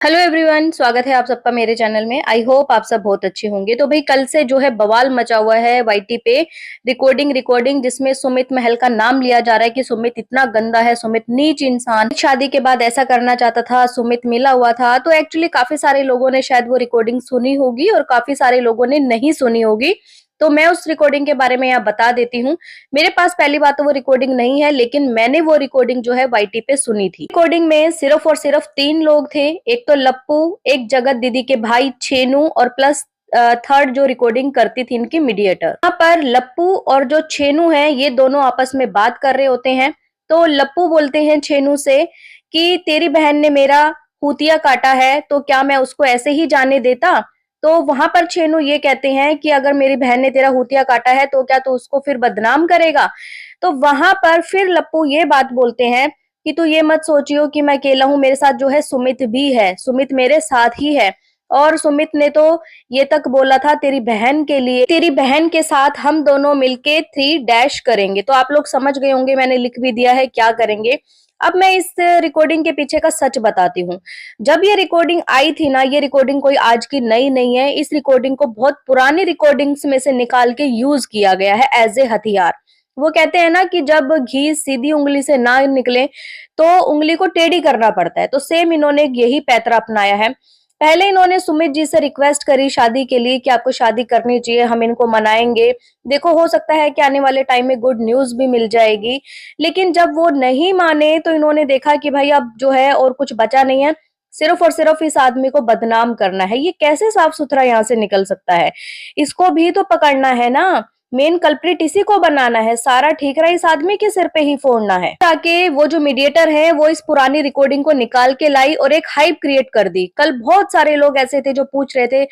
Hello everyone, स्वागत है आप सबका मेरे चैनल में। आई होप आप सब बहुत अच्छे होंगे। तो भाई कल से जो है बवाल मचा हुआ है वाईटी पे। रिकॉर्डिंग जिसमें सुमित महल का नाम लिया जा रहा है कि सुमित इतना गंदा है, सुमित नीच इंसान, शादी के बाद ऐसा करना चाहता था, सुमित मिला हुआ था। तो एक्चुअली काफी सारे लोगों ने शायद वो रिकॉर्डिंग सुनी होगी और काफी सारे लोगों ने नहीं सुनी होगी। तो मैं उस रिकॉर्डिंग के बारे में यहाँ बता देती हूँ। मेरे पास पहली बात तो वो रिकॉर्डिंग नहीं है, लेकिन मैंने वो रिकॉर्डिंग जो है वाईटी पे सुनी थी। रिकॉर्डिंग में सिर्फ और सिर्फ 3 लोग थे। एक तो लप्पू, एक जगत दीदी के भाई छेनू और प्लस थर्ड जो रिकॉर्डिंग करती थी इनकी मीडिएटर। यहाँ पर लप्पू और जो छेनू है ये दोनों आपस में बात कर रहे होते हैं। तो लप्पू बोलते हैं छेनू से कि तेरी बहन ने मेरा हुतिया काटा है, तो क्या मैं उसको ऐसे ही जाने देता। तो वहां पर छेनू ये कहते हैं कि अगर मेरी बहन ने तेरा हुतिया काटा है तो क्या तू उसको फिर बदनाम करेगा। तो वहां पर फिर लप्पू ये बात बोलते हैं कि तू ये मत सोचियो कि मैं अकेला हूं, मेरे साथ जो है सुमित भी है, सुमित मेरे साथ ही है। और सुमित ने तो ये तक बोला था तेरी बहन के लिए, तेरी बहन के साथ हम दोनों मिलके 3 डैश करेंगे। तो आप लोग समझ गए होंगे, मैंने लिख भी दिया है क्या करेंगे। अब मैं इस रिकॉर्डिंग के पीछे का सच बताती हूँ। जब ये रिकॉर्डिंग आई थी ना, ये रिकॉर्डिंग कोई आज की नई नहीं है। इस रिकॉर्डिंग को बहुत पुरानी रिकॉर्डिंग्स में से निकाल के यूज किया गया है एज ए हथियार। वो कहते हैं ना कि जब घी सीधी उंगली से ना निकले तो उंगली को टेढ़ी करना पड़ता है। तो सेम इन्होंने यही पैतरा अपनाया है। पहले इन्होंने सुमित जी से रिक्वेस्ट करी शादी के लिए कि आपको शादी करनी चाहिए, हम इनको मनाएंगे, देखो हो सकता है कि आने वाले टाइम में गुड न्यूज भी मिल जाएगी। लेकिन जब वो नहीं माने तो इन्होंने देखा कि भाई अब जो है और कुछ बचा नहीं है, सिर्फ और सिर्फ इस आदमी को बदनाम करना है। ये कैसे साफ सुथरा यहाँ से निकल सकता है, इसको भी तो पकड़ना है ना। मेन कल्प्रिट इसी को बनाना है, सारा ठीकरा इस आदमी के सिर पे ही फोड़ना है। ताकि वो जो मीडिएटर है वो इस पुरानी रिकॉर्डिंग को निकाल के लाई और एक हाइप क्रिएट कर दी। कल बहुत सारे लोग ऐसे थे जो पूछ रहे थे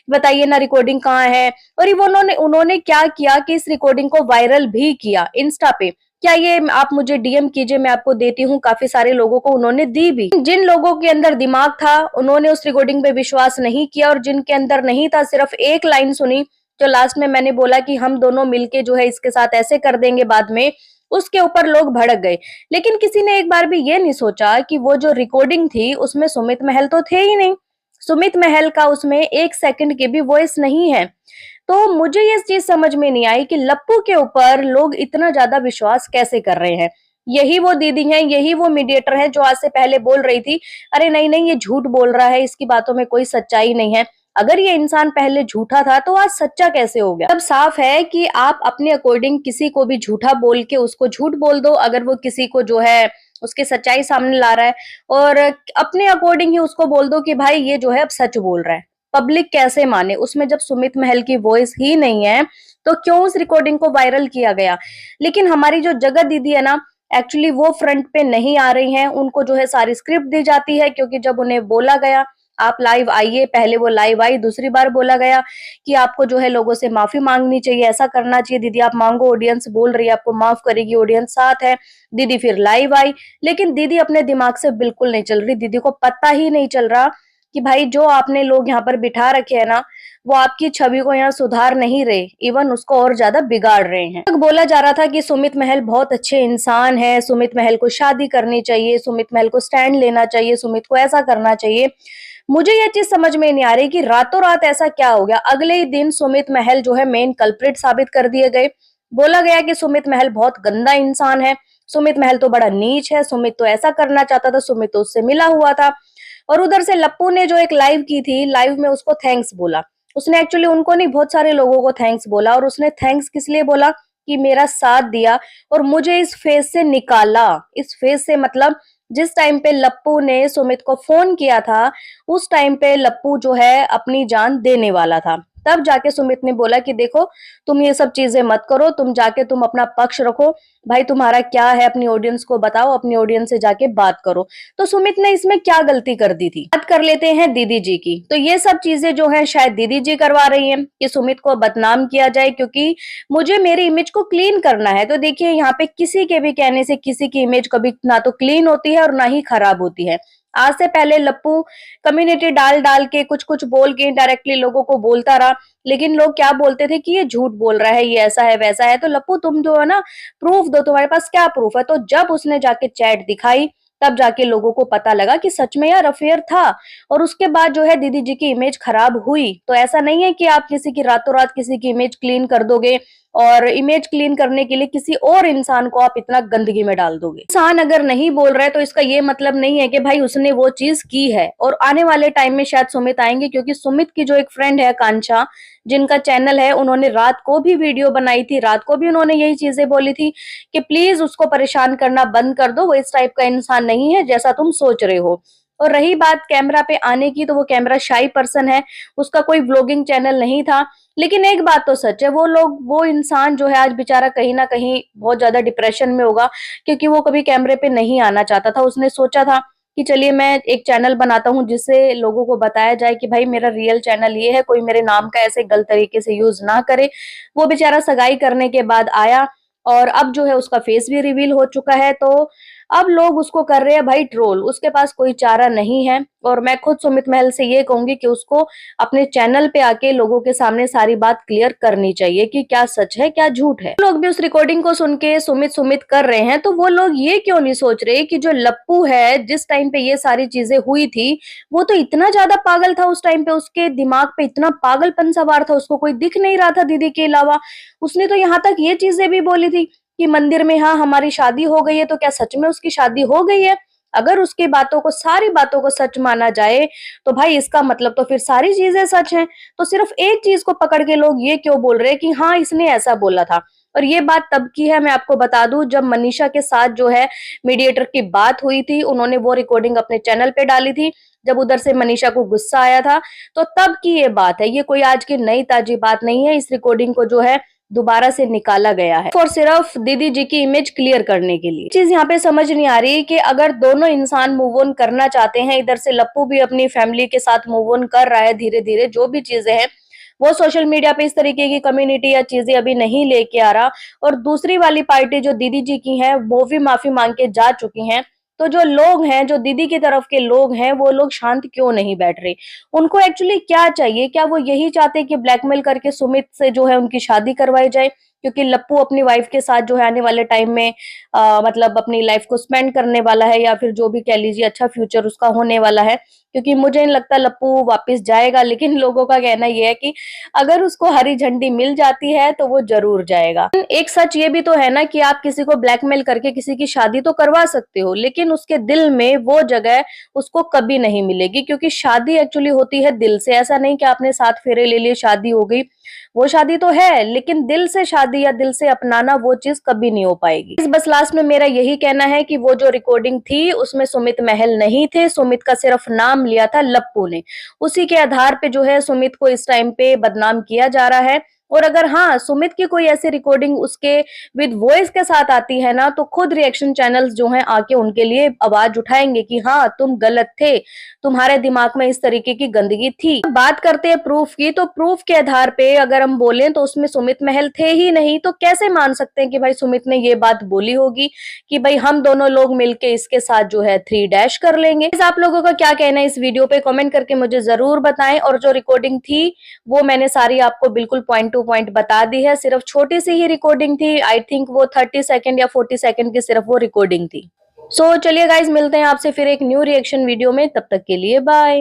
बताइए ना रिकॉर्डिंग कहाँ है। और वो उन्होंने क्या किया कि इस रिकॉर्डिंग को वायरल भी किया इंस्टा पे। क्या ये आप मुझे डीएम कीजिए, मैं आपको देती हूँ। काफी सारे लोगों को उन्होंने दी भी। जिन लोगों के अंदर दिमाग था उन्होंने उस रिकॉर्डिंग पे विश्वास नहीं किया, और जिनके अंदर नहीं था सिर्फ एक लाइन सुनी जो लास्ट में मैंने बोला कि हम दोनों मिलके जो है इसके साथ ऐसे कर देंगे बाद में, उसके ऊपर लोग भड़क गए। लेकिन किसी ने एक बार भी ये नहीं सोचा कि वो जो रिकॉर्डिंग थी उसमें सुमित महल तो थे ही नहीं। सुमित महल का उसमें 1 सेकंड की भी वॉइस नहीं है। तो मुझे ये चीज समझ में नहीं आई कि लप्पू के ऊपर लोग इतना ज्यादा विश्वास कैसे कर रहे हैं। यही वो दीदी है, यही वो मीडिएटर है जो आज से पहले बोल रही थी अरे नहीं नहीं ये झूठ बोल रहा है, इसकी बातों में कोई सच्चाई नहीं है। अगर ये इंसान पहले झूठा था तो आज सच्चा कैसे हो गया। अब साफ है कि आप अपने अकॉर्डिंग किसी को भी झूठा बोल के उसको झूठ बोल दो, अगर वो किसी को जो है उसकी सच्चाई सामने ला रहा है, और अपने अकॉर्डिंग ही उसको बोल दो कि भाई ये जो है अब सच बोल रहा है। पब्लिक कैसे माने, उसमें जब सुमित महल की वॉइस ही नहीं है तो क्यों उस रिकॉर्डिंग को वायरल किया गया। लेकिन हमारी जो जगत दीदी है ना, एक्चुअली वो फ्रंट पे नहीं आ रही हैं। उनको जो है सारी स्क्रिप्ट दी जाती है, क्योंकि जब उन्हें बोला गया आप लाइव आइए, पहले वो लाइव आई, दूसरी बार बोला गया कि आपको जो है लोगों से माफी मांगनी चाहिए, ऐसा करना चाहिए दीदी, आप मांगो, ऑडियंस बोल रही है आपको माफ करेगी, ऑडियंस साथ है। दीदी फिर लाइव आई, लेकिन दीदी अपने दिमाग से बिल्कुल नहीं चल रही। दीदी को पता ही नहीं चल रहा कि भाई जो आपने लोग यहाँ पर बिठा रखे हैं ना, वो आपकी छवि को यहाँ सुधार नहीं रहे, इवन उसको और ज्यादा बिगाड़ रहे हैं। बोला जा रहा था कि सुमित महल बहुत अच्छे इंसान है, सुमित महल को शादी करनी चाहिए, सुमित महल को स्टैंड लेना चाहिए, सुमित को ऐसा करना चाहिए। मुझे यह चीज समझ में नहीं आ रही कि रातों रात ऐसा क्या हो गया। अगले ही दिन सुमित महल जो है मेन कल्प्रिट साबित कर दिए गए। बोला गया कि सुमित महल बहुत गंदा इंसान है, सुमित महल तो बड़ा नीच है, सुमित तो ऐसा करना चाहता था, सुमित तो उससे मिला हुआ था। और उधर से लप्पू ने जो एक लाइव की थी, लाइव में उसको थैंक्स बोला। उसने एक्चुअली उनको नहीं, बहुत सारे लोगों को थैंक्स बोला। और उसने थैंक्स किस लिए बोला कि मेरा साथ दिया और मुझे इस फेज से निकाला। इस फेज से मतलब जिस टाइम पे लप्पू ने सुमित को फोन किया था उस टाइम पे लप्पू जो है अपनी जान देने वाला था। तब जाके सुमित ने बोला कि देखो तुम ये सब चीजें मत करो, तुम जाके तुम अपना पक्ष रखो, भाई तुम्हारा क्या है अपनी ऑडियंस को बताओ, अपनी ऑडियंस से जाके बात करो। तो सुमित ने इसमें क्या गलती कर दी थी। बात कर लेते हैं दीदी जी की। तो ये सब चीजें जो है शायद दीदी जी करवा रही हैं कि सुमित को बदनाम किया जाए, क्योंकि मुझे मेरी इमेज को क्लीन करना है। तो देखिए यहाँ पे किसी के भी कहने से किसी की इमेज कभी ना तो क्लीन होती है और ना ही खराब होती है। आज से पहले लप्पू कम्युनिटी डाल डाल के कुछ कुछ बोल के डायरेक्टली लोगों को बोलता रहा, लेकिन लोग क्या बोलते थे कि ये झूठ बोल रहा है, ये ऐसा है वैसा है। तो लप्पू तुम जो है ना प्रूफ दो, तुम्हारे पास क्या प्रूफ है। तो जब उसने जाके चैट दिखाई तब जाके लोगों को पता लगा कि सच में यार अफेयर था। और उसके बाद जो है दीदी जी की इमेज खराब हुई। तो ऐसा नहीं है कि आप किसी की रातों रात किसी की इमेज क्लीन कर दोगे और इमेज क्लीन करने के लिए किसी और इंसान को आप इतना गंदगी में डाल दोगे। इंसान अगर नहीं बोल रहा है तो इसका ये मतलब नहीं है कि भाई उसने वो चीज की है। और आने वाले टाइम में शायद सुमित आएंगे, क्योंकि सुमित की जो एक फ्रेंड है कांचा, जिनका चैनल है, उन्होंने रात को भी वीडियो बनाई थी, रात को भी उन्होंने यही चीजें बोली थी कि प्लीज उसको परेशान करना बंद कर दो, वो इस टाइप का इंसान नहीं है जैसा तुम सोच रहे हो। और रही बात कैमरा पे आने की, तो वो कैमरा शाई पर्सन है, उसका कोई व्लॉगिंग चैनल नहीं था। लेकिन एक बात तो सच है, वो इंसान जो है आज बेचारा कहीं ना कहीं बहुत ज्यादा डिप्रेशन में होगा, क्योंकि वो कभी कैमरे पे नहीं आना चाहता था। उसने सोचा था कि चलिए मैं एक चैनल बनाता हूँ जिससे लोगों को बताया जाए कि भाई मेरा रियल चैनल ये है, कोई मेरे नाम का ऐसे गलत तरीके से यूज ना करे। वो बेचारा सगाई करने के बाद आया और अब जो है उसका फेस भी रिवील हो चुका है, तो अब लोग उसको कर रहे हैं भाई ट्रोल। उसके पास कोई चारा नहीं है। और मैं खुद सुमित महल से ये कहूंगी कि उसको अपने चैनल पे आके लोगों के सामने सारी बात क्लियर करनी चाहिए कि क्या सच है क्या झूठ है। लोग भी उस रिकॉर्डिंग को सुन के सुमित सुमित कर रहे हैं, तो वो लोग ये क्यों नहीं सोच रहे कि जो लप्पू है, जिस टाइम पे ये सारी चीजें हुई थी, वो तो इतना ज्यादा पागल था उस टाइम पे, उसके दिमाग पे इतना पागलपन सवार था, उसको कोई दिख नहीं रहा था दीदी के अलावा। उसने तो यहाँ तक ये चीजें भी बोली थी कि मंदिर में हाँ हमारी शादी हो गई है, तो क्या सच में उसकी शादी हो गई है? अगर उसकी बातों को, सारी बातों को सच माना जाए, तो भाई इसका मतलब तो फिर सारी चीजें सच हैं। तो सिर्फ एक चीज को पकड़ के लोग ये क्यों बोल रहे हैं कि हाँ इसने ऐसा बोला था। और ये बात तब की है, मैं आपको बता दूं, जब मनीषा के साथ जो है मीडिएटर की बात हुई थी, उन्होंने वो रिकॉर्डिंग अपने चैनल पे डाली थी। जब उधर से मनीषा को गुस्सा आया था, तो तब की ये बात है, ये कोई आज की नई ताजी बात नहीं है। इस रिकॉर्डिंग को जो है दोबारा से निकाला गया है और सिर्फ दीदी जी की इमेज क्लियर करने के लिए। चीज यहाँ पे समझ नहीं आ रही कि अगर दोनों इंसान मूव ऑन करना चाहते हैं, इधर से लप्पू भी अपनी फैमिली के साथ मूव ऑन कर रहा है धीरे धीरे, जो भी चीजें हैं वो सोशल मीडिया पे इस तरीके की कम्युनिटी या चीजें अभी नहीं लेके आ रहा, और दूसरी वाली पार्टी जो दीदी जी की है वो भी माफी मांग के जा चुकी हैं, तो जो लोग हैं, जो दीदी की तरफ के लोग हैं, वो लोग शांत क्यों नहीं बैठ रहे? उनको एक्चुअली क्या चाहिए? क्या वो यही चाहते कि ब्लैकमेल करके सुमित से जो है उनकी शादी करवाई जाए? क्योंकि लप्पू अपनी वाइफ के साथ जो है आने वाले टाइम में मतलब अपनी लाइफ को स्पेंड करने वाला है, या फिर जो भी कह लीजिए अच्छा फ्यूचर उसका होने वाला है। क्योंकि मुझे नहीं लगता लप्पू वापस जाएगा, लेकिन लोगों का कहना यह है कि अगर उसको हरी झंडी मिल जाती है तो वो जरूर जाएगा। एक सच ये भी तो है ना कि आप किसी को ब्लैकमेल करके किसी की शादी तो करवा सकते हो, लेकिन उसके दिल में वो जगह उसको कभी नहीं मिलेगी, क्योंकि शादी एक्चुअली होती है दिल से। ऐसा नहीं कि आपने 7 फेरे ले लिए शादी हो गई, वो शादी तो है, लेकिन दिल से शादी या दिल से अपनाना वो चीज कभी नहीं हो पाएगी। इस बस लास्ट में मेरा यही कहना है कि वो जो रिकॉर्डिंग थी उसमें सुमित महल नहीं थे, सुमित का सिर्फ नाम लिया था लप्पू ने। उसी के आधार पे जो है सुमित को इस टाइम पे बदनाम किया जा रहा है। और अगर हाँ सुमित की कोई ऐसी रिकॉर्डिंग उसके विद वॉइस के साथ आती है ना, तो खुद रिएक्शन चैनल्स जो हैं आके उनके लिए आवाज उठाएंगे कि हाँ तुम गलत थे, तुम्हारे दिमाग में इस तरीके की गंदगी थी। बात करते हैं प्रूफ की, तो प्रूफ के आधार पे अगर हम बोलें तो उसमें सुमित महल थे ही नहीं, तो कैसे मान सकते हैं कि भाई सुमित ने ये बात बोली होगी कि भाई हम दोनों लोग मिलके इसके साथ जो है 3 डैश कर लेंगे। आप लोगों का क्या कहना है इस वीडियो पे, कमेंट करके मुझे जरूर बताएं। और जो रिकॉर्डिंग थी वो मैंने सारी आपको बिल्कुल पॉइंट टू पॉइंट बता दी है, सिर्फ छोटी सी ही रिकॉर्डिंग थी। आई थिंक वो 30 सेकंड या 40 सेकंड की सिर्फ वो रिकॉर्डिंग थी। चलिए गाइज, मिलते हैं आपसे फिर एक न्यू रिएक्शन वीडियो में, तब तक के लिए बाय।